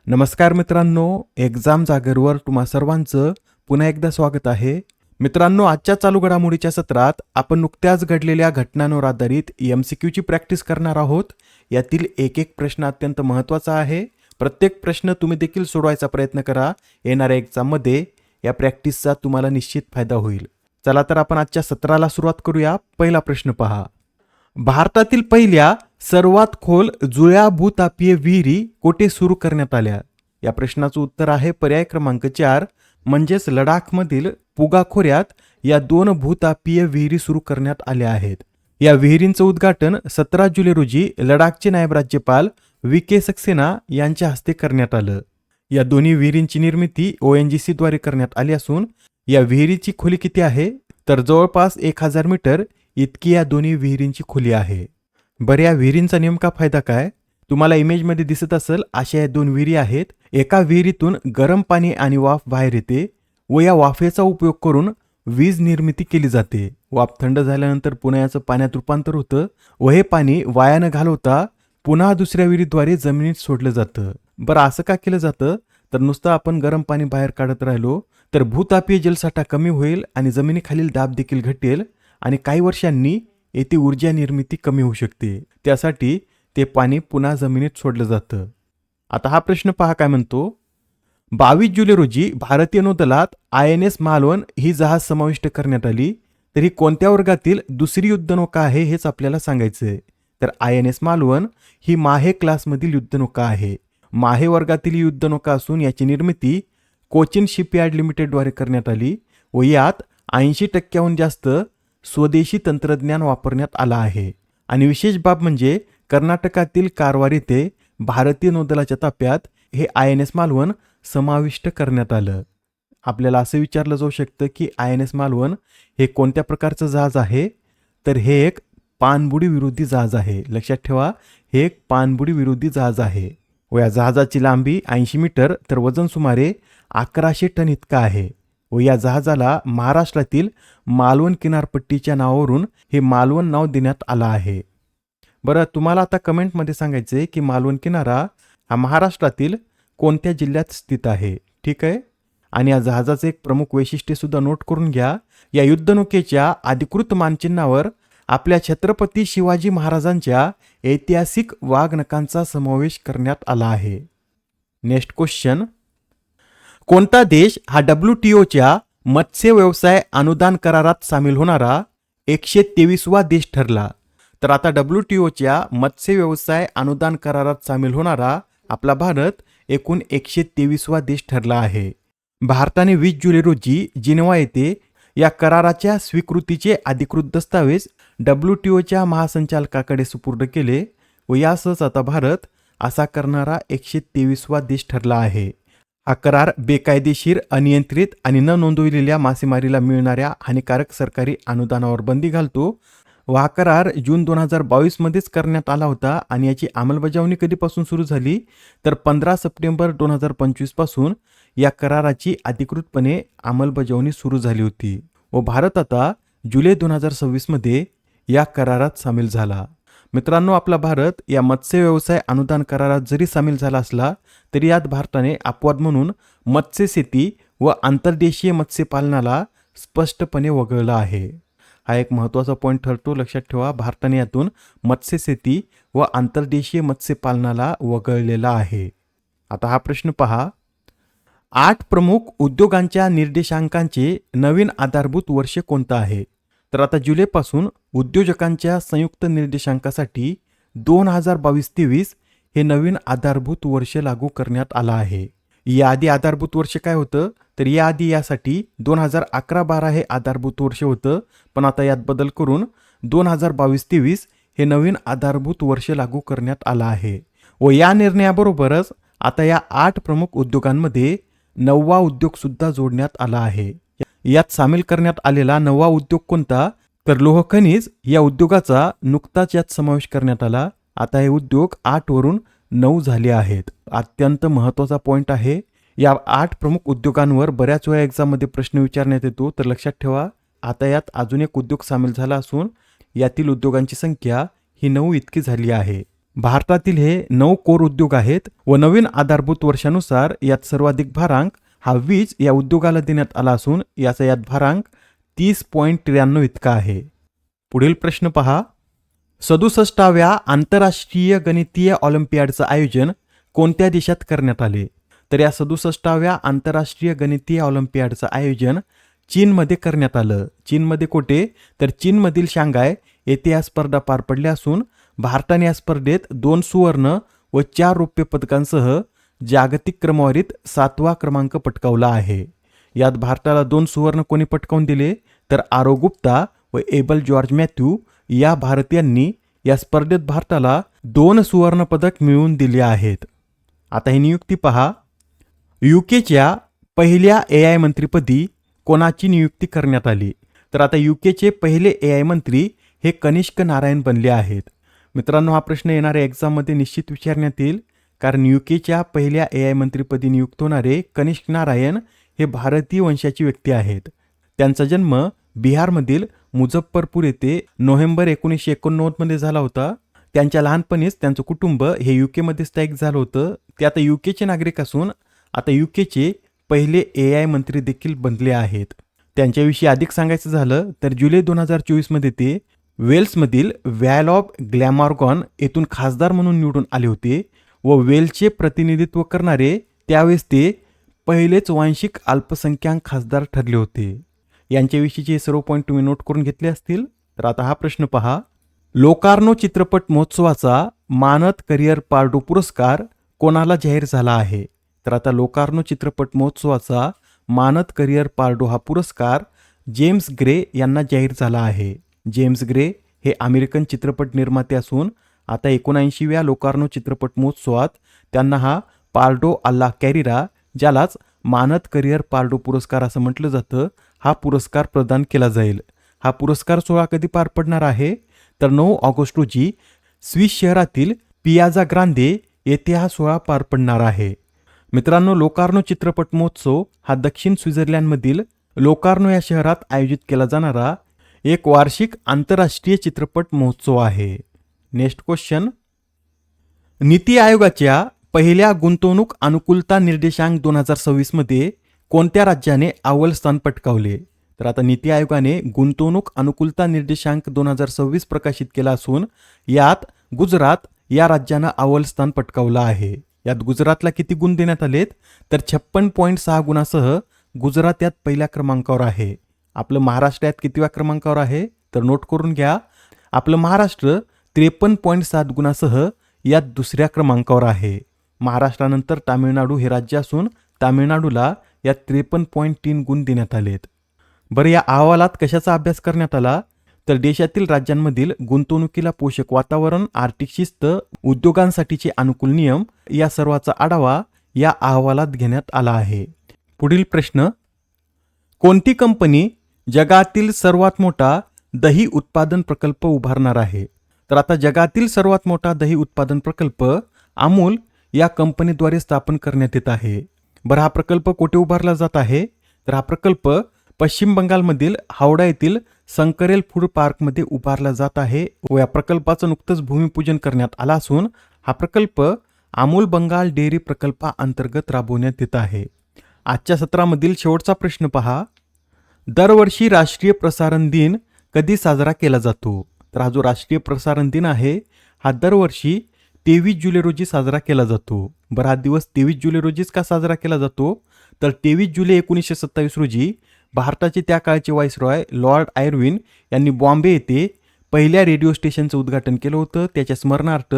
नमस्कार मित्रांनो, एक्झाम जागरवर तुम्हा सर्वांचं पुन्हा एकदा स्वागत आहे. मित्रांनो, आजच्या चालू घडामोडीच्या सत्रात आपण नुकत्याच घडलेल्या घटनांवर आधारित MCQची प्रॅक्टिस करणार आहोत. यातील एक एक प्रश्न अत्यंत महत्त्वाचा आहे. प्रत्येक प्रश्न तुम्ही देखील सोडवायचा प्रयत्न करा. येणाऱ्या एक्झाममध्ये या प्रॅक्टिसचा तुम्हाला निश्चित फायदा होईल. चला तर आपण आजच्या सत्राला सुरुवात करूया. पहिला प्रश्न पहा. भारतातील पहिल्या सर्वात खोल जुळ्या भूतापीय विहिरी कोठे सुरू करण्यात आल्या? या प्रश्नाचं उत्तर आहे पर्याय क्रमांक 4, म्हणजेच लडाखमधील पुगा खोऱ्यात या 2 भूतापीय विहिरी सुरू करण्यात आल्या आहेत. या विहिरींचं उद्घाटन 17 जुलै रोजी लडाखचे नायब राज्यपाल VK सक्सेना यांच्या हस्ते करण्यात आलं. या दोन्ही विहिरींची निर्मिती ONGC द्वारे करण्यात आली असून या विहिरीची खोली किती आहे? तर जवळपास 1000 मीटर इतकी या दोन्ही विहिरींची खोली आहे. बरं, या विहिरींचा नेमका फायदा काय? तुम्हाला इमेजमध्ये दिसत असेल अशा या 2 विहिरी आहेत. एका विहिरीतून गरम पाणी आणि वाफ बाहेर येते व या वाफेचा उपयोग करून वीज निर्मिती केली जाते. वाफ थंड झाल्यानंतर पुन्हा याचं पाण्यात रूपांतर होतं व हे पाणी वाया न घालवता पुन्हा दुसऱ्या विहिरीद्वारे जमिनीत सोडलं जातं. बरं, असं का केलं जातं? तर नुसतं आपण गरम पाणी बाहेर काढत राहिलो तर भूतापीय जलसाठा कमी होईल आणि जमिनीखालील दाब देखील घटेल आणि काही वर्षांनी येथे ऊर्जा निर्मिती कमी होऊ शकते. त्यासाठी ते पाणी पुन्हा जमिनीत सोडलं जातं. आता हा प्रश्न पहा काय म्हणतो. 22 जुलै रोजी भारतीय नौदलात INS मालवण ही जहाज समाविष्ट करण्यात आली. तर ही कोणत्या वर्गातील दुसरी युद्धनौका आहे हेच आपल्याला सांगायचं आहे. तर INS मालवण ही माहे क्लासमधील युद्धनौका आहे. माहे वर्गातील युद्धनौका असून याची निर्मिती कोचिन शिपयार्ड लिमिटेडद्वारे करण्यात आली व यात 80% जास्त स्वदेशी तंत्रज्ञान वापरण्यात आलं आहे. आणि विशेष बाब म्हणजे कर्नाटकातील कारवार येथे भारतीय नौदलाच्या ताफ्यात हे INS मालवण समाविष्ट करण्यात आलं. आपल्याला असं विचारलं जाऊ शकतं की INS मालवण हे कोणत्या प्रकारचं जहाज आहे? तर हे एक पाणबुडी विरोधी जहाज आहे. लक्षात ठेवा, हे एक पाणबुडी विरोधी जहाज आहे व या जहाजाची लांबी 80 मीटर तर वजन सुमारे 1100 टन इतका आहे व या जहाजाला महाराष्ट्रातील मालवण किनारपट्टीच्या नावावरून हे मालवण नाव देण्यात आलं आहे. बरं, तुम्हाला आता कमेंटमध्ये सांगायचं आहे की मालवण किनारा हा महाराष्ट्रातील कोणत्या जिल्ह्यात स्थित आहे. ठीक आहे. आणि या जहाजाचं एक प्रमुख वैशिष्ट्य सुद्धा नोट करून घ्या. या युद्धनौकेच्या अधिकृत मानचिन्हावर आपल्या छत्रपती शिवाजी महाराजांच्या ऐतिहासिक वाघनखांचा समावेश करण्यात आला आहे. Next question. कोणता देश हा WTOच्या मत्स्य व्यवसाय अनुदान करारात सामील होणारा 123वा देश ठरला? तर आता WTOच्या मत्स्य व्यवसाय अनुदान करारात सामील होणारा आपला भारत एकूण 123वा देश ठरला आहे. भारताने 20 जुलै रोजी जिनेव्हा येथे या कराराच्या स्वीकृतीचे अधिकृत दस्तावेज WTOच्या महासंचालकाकडे सुपूर्द केले व यासह आता भारत असा करणारा 123वा देश ठरला आहे. हा करार बेकायदेशीर, अनियंत्रित आणि न नोंदवलेल्या मासेमारीला मिळणाऱ्या हानिकारक सरकारी अनुदानावर बंदी घालतो व हा करार जून 2022 मध्येच करण्यात आला होता आणि याची अंमलबजावणी कधीपासून सुरू झाली? तर 15 सप्टेंबर 2025 पासून या कराराची अधिकृतपणे अंमलबजावणी सुरू झाली होती व भारत आता जुलै 2026 मध्ये या करारात सामील झाला. मित्रांनो, आपला भारत या मत्स्य व्यवसाय अनुदान करारात जरी सामील झाला असला तरी यात भारताने अपवाद म्हणून मत्स्यशेती व आंतरदेशीय मत्स्यपालनाला स्पष्टपणे वगळलं आहे. हा एक महत्त्वाचा पॉईंट ठरतो. लक्षात ठेवा, भारताने यातून मत्स्यशेती व आंतरदेशीय मत्स्यपालनाला वगळलेला आहे. आता हा प्रश्न पहा. 8 प्रमुख उद्योगांच्या निर्देशांकांचे नवीन आधारभूत वर्ष कोणतं आहे? तर आता जुलैपासून उद्योजकांच्या संयुक्त निर्देशांकासाठी 2022-23 हे नवीन आधारभूत वर्ष लागू करण्यात आलं आहे. याआधी आधारभूत वर्ष काय होतं? तर याआधी यासाठी 2011-12 हे आधारभूत वर्ष होतं, पण आता यात बदल करून 2022-23 हे नवीन आधारभूत वर्ष लागू करण्यात आलं आहे व या निर्णयाबरोबरच आता या 8 प्रमुख उद्योगांमध्ये 9वा उद्योग सुद्धा जोडण्यात आला आहे. यात सामील करण्यात आलेला 9वा उद्योग कोणता? तर लोह खनिज या उद्योगाचा नुकताच यात समावेश करण्यात आला. आता हे उद्योग 8 वरून 9 झाले आहेत. अत्यंत महत्त्वाचा पॉईंट आहे. या 8 प्रमुख उद्योगांवर बऱ्याच वेळा एक्झाममध्ये प्रश्न विचारण्यात येतो. तर लक्षात ठेवा, आता यात अजून एक उद्योग सामील झाला असून यातील उद्योगांची संख्या ही 9 इतकी झाली आहे. भारतातील हे 9 कोर उद्योग आहेत व नवीन आधारभूत वर्षानुसार यात सर्वाधिक भारांक हा वीज या उद्योगाला देण्यात आला असून याचा यात भारांक 30.93 इतका आहे. पुढील प्रश्न पहा. 67व्या आंतरराष्ट्रीय गणितीय ऑलिम्पियाडचं आयोजन कोणत्या देशात करण्यात आले? तर या 67व्या आंतरराष्ट्रीय गणितीय ऑलिम्पियाडचं आयोजन चीनमध्ये करण्यात आलं. चीनमध्ये कुठे? तर चीनमधील शांघाय येथे या स्पर्धा पार पडल्या असून भारताने या स्पर्धेत 2 सुवर्ण व 4 रौप्य पदकांसह जागतिक क्रमवारीत 7वा क्रमांक पटकावला आहे. यात भारताला 2 सुवर्ण कोणी पटकावून दिले? तर आरव गुप्ता व एबल जॉर्ज मॅथ्यू या भारतीयांनी या स्पर्धेत भारताला 2 सुवर्ण पदक मिळवून दिले आहेत. आता ही नियुक्ती पहा. यूकेच्या पहिल्या AI मंत्रीपदी कोणाची नियुक्ती करण्यात आली? तर आता यूकेचे पहिले AI मंत्री हे कनिष्क नारायण बनले आहेत. मित्रांनो, हा प्रश्न येणाऱ्या एक्झाममध्ये निश्चित विचारण्यात येईल, कारण यूकेच्या पहिल्या AI मंत्रीपदी नियुक्त होणारे कनिष्क नारायण हे भारतीय वंशाची व्यक्ती आहेत. त्यांचा जन्म बिहारमधील मुझफ्फरपूर येथे नोव्हेंबर 1989 मध्ये झाला होता. त्यांच्या लहानपणीच त्यांचं कुटुंब हे यूकेमध्ये स्थायिक झालं होतं. ते आता यूकेचे नागरिक असून आता यूकेचे पहिले AI मंत्री देखील बनले आहेत. त्यांच्याविषयी अधिक सांगायचं झालं तर जुलै 2024 मध्ये ते वेल्समधील व्हॅल ऑफ ग्लॅमॉर्गन येथून खासदार म्हणून निवडून आले होते व वेल्सचे प्रतिनिधित्व करणारे त्यावेळेस ते पहिलेच वांशिक अल्पसंख्याक खासदार ठरले होते. यांच्याविषयीचे सर्व पॉईंट तुम्ही नोट करून घेतले असतील. तर आता हा प्रश्न पहा. लोकार्नो चित्रपट महोत्सवाचा मानद करिअर पार्डो पुरस्कार कोणाला जाहीर झाला आहे? तर आता लोकार्नो चित्रपट महोत्सवाचा मानद करिअर पार्डो हा पुरस्कार जेम्स ग्रे यांना जाहीर झाला आहे. जेम्स ग्रे हे अमेरिकन चित्रपट निर्माते असून आता 79व्या लोकार्नो चित्रपट महोत्सवात त्यांना हा पार्डो अल्ला कॅरिरा, ज्यालाच मानद करिअर पार्डो पुरस्कार असं म्हटलं जातं, हा पुरस्कार प्रदान केला जाईल. हा पुरस्कार सोहळा कधी पार पडणार आहे? तर 9 ऑगस्ट रोजी स्विस शहरातील पियाझा ग्रांदे येथे हा सोहळा पार पडणार आहे. मित्रांनो, लोकार्नो चित्रपट महोत्सव हा दक्षिण स्वित्झर्लंडमधील लोकार्नो या शहरात आयोजित केला जाणारा एक वार्षिक आंतरराष्ट्रीय चित्रपट महोत्सव आहे. Next question. नीती आयोगाच्या पहिल्या गुंतवणूक अनुकूलता निर्देशांक 2026 मध्ये कोणत्या राज्याने अव्वल स्थान पटकावले? तर आता नीती आयोगाने गुंतवणूक अनुकूलता निर्देशांक 2026 प्रकाशित केला असून यात गुजरात या राज्यानं अव्वल स्थान पटकावलं आहे. यात गुजरातला किती गुण देण्यात आलेत? तर 56.6 गुणासह गुजरात यात पहिल्या क्रमांकावर आहे. आपलं महाराष्ट्र यात कितव्या क्रमांकावर आहे? तर नोट करून घ्या. आपलं महाराष्ट्र 53.7 गुणासह यात दुसऱ्या क्रमांकावर आहे. महाराष्ट्रानंतर तामिळनाडू हे राज्य असून तामिळनाडूला यात 53.3 गुण देण्यात आलेत. बरं, या अहवालात कशाचा अभ्यास करण्यात आला? तर देशातील राज्यांमधील गुंतवणुकीला पोषक वातावरण, आर्थिक शिस्त, उद्योगांसाठीचे अनुकूल नियम या सर्वाचा आढावा या अहवालात घेण्यात आला आहे. पुढील प्रश्न. कोणती कंपनी जगातील सर्वात मोठा दही उत्पादन प्रकल्प उभारणार आहे? तर आता जगातील सर्वात मोठा दही उत्पादन प्रकल्प अमूल या कंपनीद्वारे स्थापन करण्यात येत आहे. बरं, हा प्रकल्प कुठे उभारला जात आहे? तर हा प्रकल्प पश्चिम बंगालमधील हावडा येथील संकरेल फूड पार्कमध्ये उभारला जात आहे व या प्रकल्पाचं नुकतंच भूमिपूजन करण्यात आलं असून हा प्रकल्प अमूल बंगाल डेअरी प्रकल्पाअंतर्गत राबवण्यात येत आहे. आजच्या सत्रामधील शेवटचा प्रश्न पहा. दरवर्षी राष्ट्रीय प्रसारण दिन कधी साजरा केला जातो? तर हा जो राष्ट्रीय प्रसारण दिन आहे हा दरवर्षी 23 जुलै रोजी साजरा केला जातो. बरं, हा दिवस 23 जुलै रोजीच का साजरा केला जातो? तर 23 जुलै 1927 रोजी भारताचे त्या काळचे व्हाईसरॉय लॉर्ड आयर्विन यांनी बॉम्बे येथे पहिल्या रेडिओ स्टेशनचं उद्घाटन केलं होतं. त्याच्या स्मरणार्थ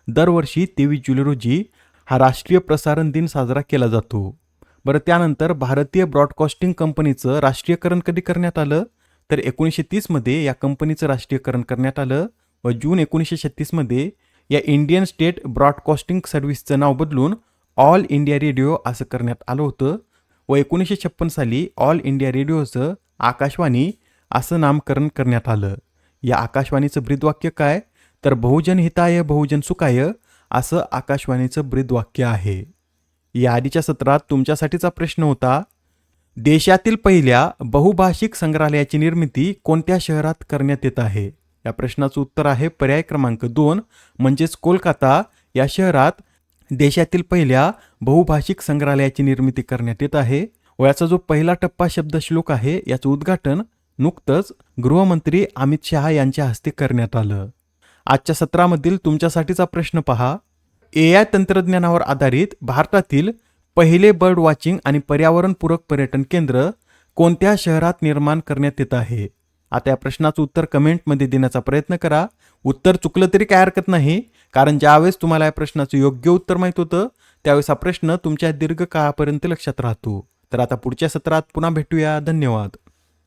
दरवर्षी 23 जुलै रोजी हा राष्ट्रीय प्रसारण दिन साजरा केला जातो. बरं, त्यानंतर भारतीय ब्रॉडकास्टिंग कंपनीचं राष्ट्रीयकरण कधी करण्यात आलं? तर 1930 मध्ये या कंपनीचं राष्ट्रीयकरण करण्यात आलं व जून 1936 मध्ये या इंडियन स्टेट ब्रॉडकास्टिंग सर्व्हिसचं नाव बदलून ऑल इंडिया रेडिओ असं करण्यात आलं होतं व 1956 साली ऑल इंडिया रेडिओचं आकाशवाणी असं नामकरण करण्यात आलं. या आकाशवाणीचं ब्रीदवाक्य काय? तर बहुजन हिताय बहुजन सुखाय असं आकाशवाणीचं ब्रीदवाक्य आहे. या आधीच्या सत्रात तुमच्यासाठीचा प्रश्न होता. देशातील पहिल्या बहुभाषिक संग्रहालयाची निर्मिती कोणत्या शहरात करण्यात येत आहे? या प्रश्नाचं उत्तर आहे पर्याय क्रमांक 2 म्हणजेच कोलकाता या शहरात देशातील पहिल्या बहुभाषिक संग्रहालयाची निर्मिती करण्यात येत आहे. व याचा जो पहिला टप्पा शब्दश्लोक आहे याचं उद्घाटन नुकतंच गृहमंत्री अमित शहा यांच्या हस्ते करण्यात आलं. आजच्या सत्रामधील तुमच्यासाठीचा प्रश्न पहा. AI तंत्रज्ञानावर आधारित भारतातील पहिले बर्ड वॉचिंग आणि पर्यावरणपूरक पर्यटन केंद्र कोणत्या शहरात निर्माण करण्यात येत आहे? आता या प्रश्नाचं उत्तर कमेंटमध्ये देण्याचा प्रयत्न करा. उत्तर चुकलं तरी काय हरकत नाही, कारण ज्यावेळेस तुम्हाला या प्रश्नाचं योग्य उत्तर माहीत होतं त्यावेळेस हा प्रश्न तुमच्या दीर्घकाळापर्यंत लक्षात राहतो. तर आता पुढच्या सत्रात पुन्हा भेटूया. धन्यवाद.